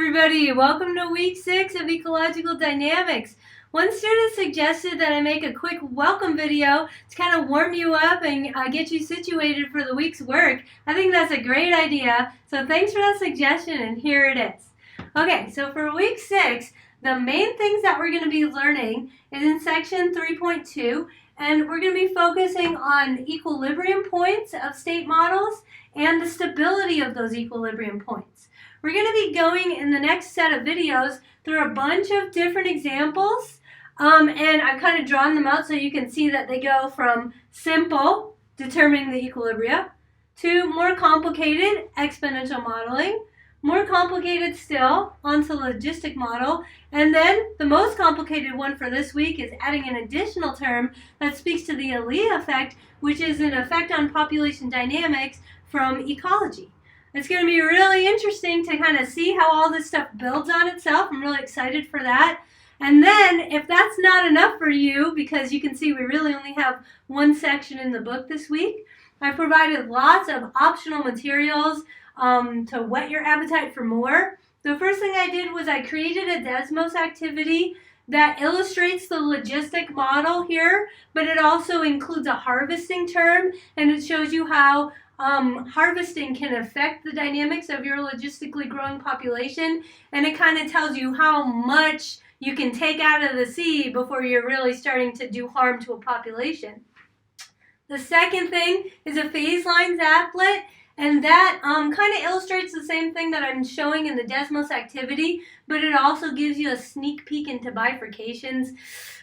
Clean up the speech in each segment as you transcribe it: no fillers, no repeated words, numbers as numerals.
everybody, welcome to week 6 of Ecological Dynamics. One student suggested that I make a quick welcome video to kind of warm you up and get you situated for the week's work. I think that's a great idea, so thanks for that suggestion, and here it is. Okay, so for week 6, the main things that we're going to be learning is in section 3.2, and we're going to be focusing on equilibrium points of state models and the stability of those equilibrium points. We're going to be going in the next set of videos through a bunch of different examples, and I've kind of drawn them out so you can see that they go from simple, determining the equilibria, to more complicated, exponential modeling, more complicated still, onto logistic model, and then the most complicated one for this week is adding an additional term that speaks to the Elia effect, which is an effect on population dynamics from ecology. It's going to be really interesting to kind of see how all this stuff builds on itself. I'm really excited for that. And then, if that's not enough for you, because you can see we really only have one section in the book this week, I provided lots of optional materials to whet your appetite for more. The first thing I did was I created a Desmos activity that illustrates the logistic model here, but it also includes a harvesting term, and it shows you how harvesting can affect the dynamics of your logistically growing population, and it kind of tells you how much you can take out of the sea before you're really starting to do harm to a population. The second thing is a phase lines applet, and that kind of illustrates the same thing that I'm showing in the Desmos activity, but it also gives you a sneak peek into bifurcations.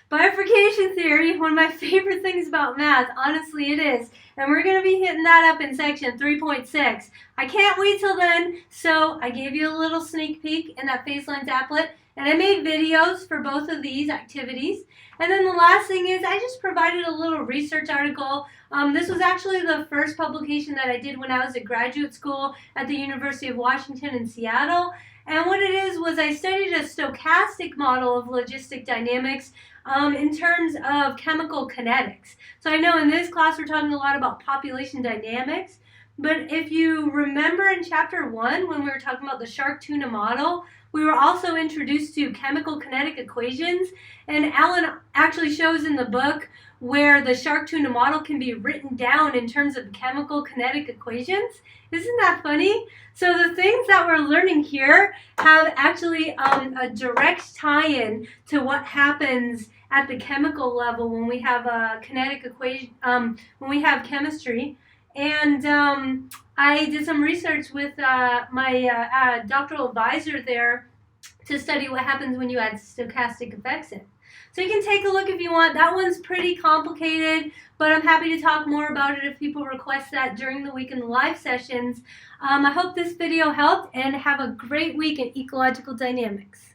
Bifurcation theory, one of my favorite things about math, honestly it is, and we're going to be hitting that up in section 3.6. I can't wait till then, so I gave you a little sneak peek in that phase lines applet, and I made videos for both of these activities. And then the last thing is I just provided a little research article. This was actually the first publication that I did when I was at graduate school at the University of Washington in Seattle. And what it is was I studied a stochastic model of logistic dynamics in terms of chemical kinetics. So I know in this class we're talking a lot about population dynamics, but if you remember in chapter 1 when we were talking about the shark tuna model, we were also introduced to chemical kinetic equations, and Alan actually shows in the book where the shark tuna model can be written down in terms of chemical kinetic equations. Isn't that funny? So the things that we're learning here have actually a direct tie-in to what happens at the chemical level when we have a kinetic equation, when we have chemistry. And I did some research with my doctoral advisor there to study what happens when you add stochastic effects in. So you can take a look if you want. That one's pretty complicated, but I'm happy to talk more about it if people request that during the week in the live sessions. I hope this video helped, and have a great week in ecological dynamics.